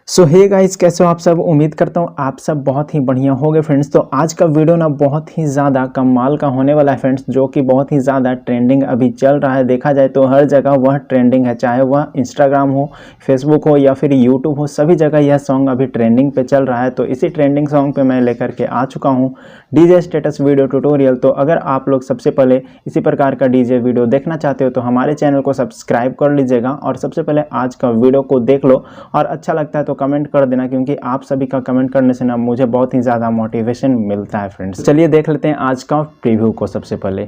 सो hey guys, कैसे हो आप सब। उम्मीद करता हूँ आप सब बहुत ही बढ़िया होंगे फ्रेंड्स। तो आज का वीडियो ना बहुत ही ज़्यादा कमाल का होने वाला है फ्रेंड्स, जो कि बहुत ही ज़्यादा ट्रेंडिंग अभी चल रहा है। देखा जाए तो हर जगह वह ट्रेंडिंग है, चाहे वह इंस्टाग्राम हो, फेसबुक हो या फिर यूट्यूब हो, सभी जगह यह सॉन्ग अभी ट्रेंडिंग पे चल रहा है। तो इसी ट्रेंडिंग सॉन्ग पे मैं लेकर के आ चुका हूँ डीजे स्टेटस वीडियो ट्यूटोरियल। तो अगर आप लोग सबसे पहले इसी प्रकार का डीजे वीडियो देखना चाहते हो तो हमारे चैनल को सब्सक्राइब कर लीजिएगा और सबसे पहले आज का वीडियो को देख लो और अच्छा लगता है तो कमेंट कर देना, क्योंकि आप सभी का कमेंट करने से ना मुझे बहुत ही ज़्यादा मोटिवेशन मिलता है फ्रेंड्स। चलिए देख लेते हैं आज का प्रीव्यू को सबसे पहले।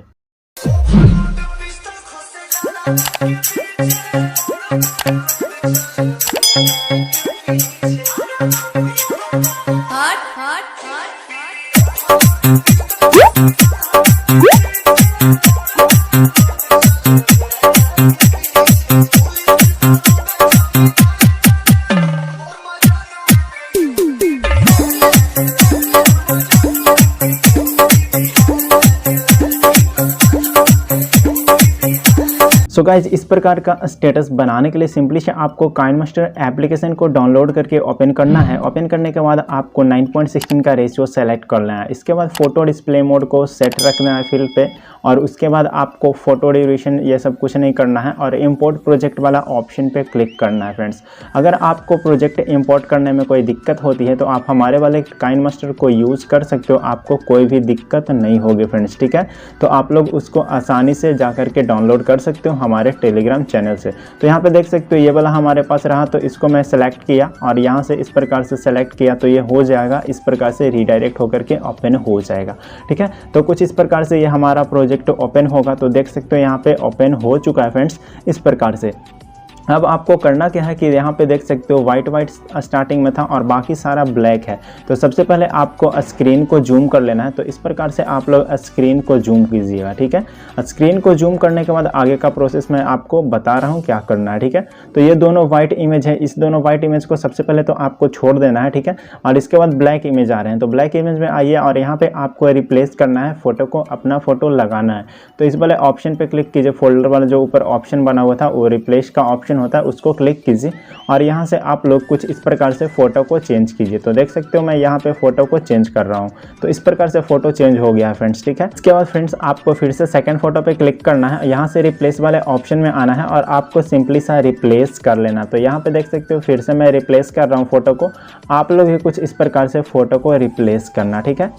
सो गाइज, इस प्रकार का स्टेटस बनाने के लिए सिंपली से आपको काइनमास्टर एप्लीकेशन को डाउनलोड करके ओपन करना है। ओपन करने के बाद आपको 9:16 का रेशियो सेलेक्ट करना है। इसके बाद फोटो डिस्प्ले मोड को सेट रखना है फिल पे, और उसके बाद आपको फोटो ड्यूरेशन ये सब कुछ नहीं करना है और इंपोर्ट प्रोजेक्ट वाला ऑप्शन पे क्लिक करना है फ्रेंड्स। अगर आपको प्रोजेक्ट इंपोर्ट करने में कोई दिक्कत होती है तो आप हमारे वाले काइनमास्टर को यूज़ कर सकते हो, आपको कोई भी दिक्कत नहीं होगी फ्रेंड्स, ठीक है। तो आप लोग उसको आसानी से जा करके डाउनलोड कर सकते हो हमारे टेलीग्राम चैनल से। तो यहाँ पे देख सकते हो ये वाला हमारे पास रहा, तो इसको मैं सेलेक्ट किया और यहाँ से इस प्रकार से सेलेक्ट किया तो ये हो जाएगा, इस प्रकार से रीडायरेक्ट होकर के ओपन हो जाएगा, ठीक है। तो कुछ इस प्रकार से ये हमारा प्रोजेक्ट ओपन होगा। तो देख सकते हो यहाँ पे ओपन हो चुका है फ्रेंड्स इस प्रकार से। अब आपको करना क्या है कि यहाँ पे देख सकते हो वाइट स्टार्टिंग में था और बाकी सारा ब्लैक है। तो सबसे पहले आपको स्क्रीन को जूम कर लेना है। तो इस प्रकार से आप लोग स्क्रीन को जूम कीजिएगा, ठीक है। स्क्रीन को जूम करने के बाद आगे का प्रोसेस मैं आपको बता रहा हूँ क्या करना है, ठीक है। तो ये दोनों वाइट इमेज है, इस दोनों वाइट इमेज को सबसे पहले तो आपको छोड़ देना है, ठीक है। और इसके बाद ब्लैक इमेज आ रहे हैं, तो ब्लैक इमेज में आइए और यहाँ पे आपको रिप्लेस करना है फोटो को, अपना फोटो लगाना है। तो इस वाले ऑप्शन पे क्लिक कीजिए, फोल्डर वाला जो ऊपर ऑप्शन बना हुआ था वो रिप्लेस का ऑप्शन होता है, उसको क्लिक कीजिए और यहाँ से आप लोग कुछ इस प्रकार से फोटो को चेंज कीजिए। तो देख सकते हो मैं यहाँ पे फोटो को चेंज कर रहा हूँ। तो इस प्रकार से फोटो चेंज हो गया है फ्रेंड्स, ठीक है। इसके बाद फ्रेंड्स आपको फिर से सेकंड फोटो पे क्लिक करना है, यहाँ से रिप्लेस वाले ऑप्शन में आना है और आपको सिंपली सा रिप्लेस कर लेना। तो यहाँ पे देख सकते हो फिर से मैं रिप्लेस कर रहा हूँ फोटो को, आप लोग भी कुछ इस प्रकार से फोटो को रिप्लेस करना, ठीक है।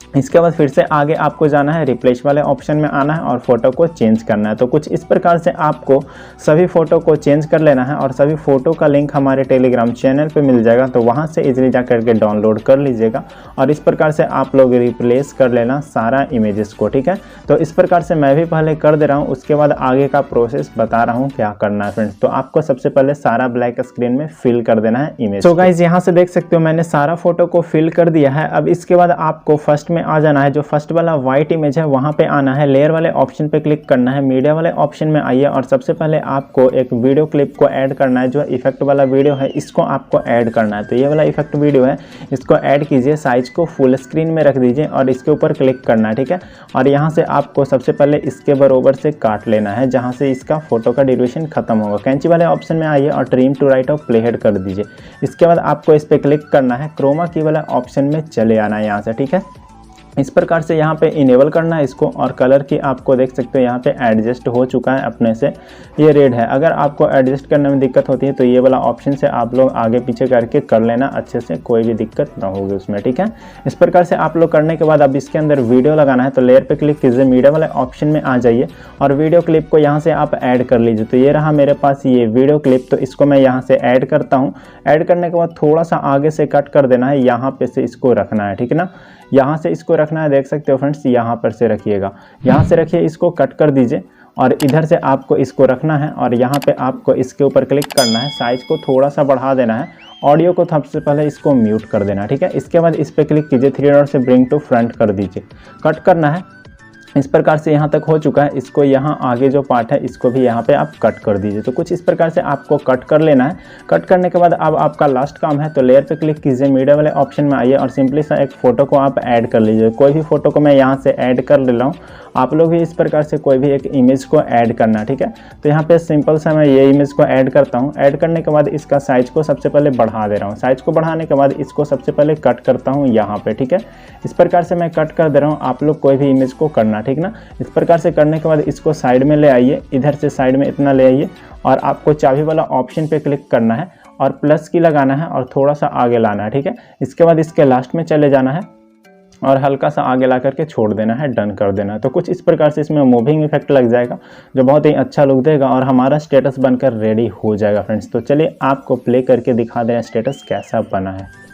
इसके बाद फिर से आगे आपको जाना है, रिप्लेस वाले ऑप्शन में आना है और फोटो को चेंज करना है। तो कुछ इस प्रकार से आपको सभी फोटो को चेंज कर लेना है और सभी फोटो का लिंक हमारे टेलीग्राम चैनल पे मिल जाएगा, तो वहां से इजीली जा करके डाउनलोड कर लीजिएगा और इस प्रकार से आप लोग रिप्लेस कर लेना सारा इमेजेस को, ठीक है। तो इस प्रकार से मैं भी पहले कर दे रहा हूँ, उसके बाद आगे का प्रोसेस बता रहा हूँ क्या करना है फ्रेंड्स। तो आपको सबसे पहले सारा ब्लैक स्क्रीन में फिल कर देना है इमेज। तो गाइज यहाँ से देख सकते हो मैंने सारा फोटो को फिल कर दिया है। अब इसके बाद आपको फर्स्ट में आ जाना है, जो फर्स्ट वाला व्हाइट इमेज है वहां पे आना है, लेयर वाले ऑप्शन पे क्लिक करना है, मीडिया वाले ऑप्शन में आइए और सबसे पहले आपको एक वीडियो क्लिप को ऐड करना है। जो इफेक्ट वाला वीडियो है इसको आपको ऐड करना है। तो ये वाला इफेक्ट वीडियो है, इसको ऐड कीजिए, साइज को फुल स्क्रीन में रख दीजिए और इसके ऊपर क्लिक करना है, ठीक है। और यहाँ से आपको सबसे पहले इसके बराबर से काट लेना है जहाँ से इसका फोटो का ड्यूरेशन खत्म होगा। कैंची वाले ऑप्शन में आइए और trim to right of playhead कर दीजिए। इसके बाद आपको इस पर क्लिक करना है, क्रोमा की वाला ऑप्शन में चले आना है यहाँ से, ठीक है। इस प्रकार से यहाँ पे इनेबल करना है इसको और कलर की आपको देख सकते हो यहाँ पे एडजस्ट हो चुका है अपने से, ये रेड है। अगर आपको एडजस्ट करने में दिक्कत होती है तो ये वाला ऑप्शन से आप लोग आगे पीछे करके कर लेना अच्छे से, कोई भी दिक्कत ना होगी उसमें, ठीक है। इस प्रकार से आप लोग करने के बाद अब इसके अंदर वीडियो लगाना है। तो लेयर पे क्लिक कीजिए, मीडिया वाले ऑप्शन में आ जाइए और वीडियो क्लिप को यहाँ से आप ऐड कर लीजिए। तो ये रहा मेरे पास ये वीडियो क्लिप, तो इसको मैं यहाँ से ऐड करता हूँ। ऐड करने के बाद थोड़ा सा आगे से कट कर देना है, यहाँ पे से इसको रखना है, ठीक है ना। यहाँ से इसको रखना है, देख सकते हो फ्रेंड्स, यहाँ पर से रखिएगा, यहाँ से रखिए, इसको कट कर दीजिए और इधर से आपको इसको रखना है और यहाँ पे आपको इसके ऊपर क्लिक करना है, साइज को थोड़ा सा बढ़ा देना है, ऑडियो को सबसे पहले इसको म्यूट कर देना, ठीक है। इसके बाद इस पर क्लिक कीजिए, 3 डॉट से ब्रिंग टू फ्रंट कर दीजिए, कट करना है। इस प्रकार से यहाँ तक हो चुका है। इसको यहाँ आगे जो पार्ट है इसको भी यहाँ पे आप कट कर दीजिए। तो कुछ इस प्रकार से आपको कट कर लेना है। कट करने के बाद अब आपका लास्ट काम है, तो लेयर पे क्लिक कीजिए, मीडिया वाले ऑप्शन में आइए और सिंपली सा एक फोटो को आप ऐड कर लीजिए। कोई भी फोटो को मैं यहाँ से ऐड कर ले रहा हूँ आप लोग भी इस प्रकार से कोई भी एक इमेज को ऐड करना, ठीक है। तो यहाँ पे सिंपल सा मैं ये इमेज को ऐड करता हूँ। ऐड करने के बाद इसका साइज को सबसे पहले बढ़ा दे रहा हूँ। साइज को बढ़ाने के बाद इसको सबसे पहले कट करता हूँ यहाँ पे, ठीक है। इस प्रकार से मैं कट कर दे रहा हूँ। आप लोग कोई भी इमेज को करना, ठीक ना। इस प्रकार से करने के बाद इसको साइड में ले आइए, इधर से साइड में इतना ले आइए और आपको चाबी वाला ऑप्शन पे क्लिक करना है और प्लस की लगाना है और थोड़ा सा आगे लाना है, ठीक है। इसके बाद इसके लास्ट में चले जाना है और हल्का सा आगे ला करके छोड़ देना है, डन कर देना है। तो कुछ इस प्रकार से इसमें मूविंग इफेक्ट लग जाएगा जो बहुत ही अच्छा लुक देगा और हमारा स्टेटस बनकर रेडी हो जाएगा फ्रेंड्स। तो चलिए आपको प्ले करके दिखा दें स्टेटस कैसा बना है।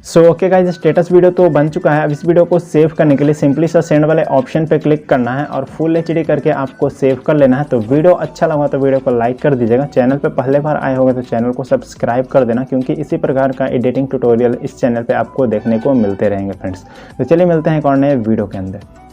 So okay guys, status video तो बन चुका है। अब इस वीडियो को सेव करने के लिए सिंपली सा सेंड वाले ऑप्शन पे क्लिक करना है और फुल एचडी करके आपको सेव कर लेना है। तो वीडियो अच्छा लगा तो वीडियो को लाइक कर दीजिएगा। चैनल पे पहले बार आए होंगे तो चैनल को सब्सक्राइब कर देना, क्योंकि इसी प्रकार का एडिटिंग ट्यूटोरियल इस चैनल पे आपको देखने को मिलते रहेंगे फ्रेंड्स। तो चलिए मिलते हैं एक और नए वीडियो के अंदर।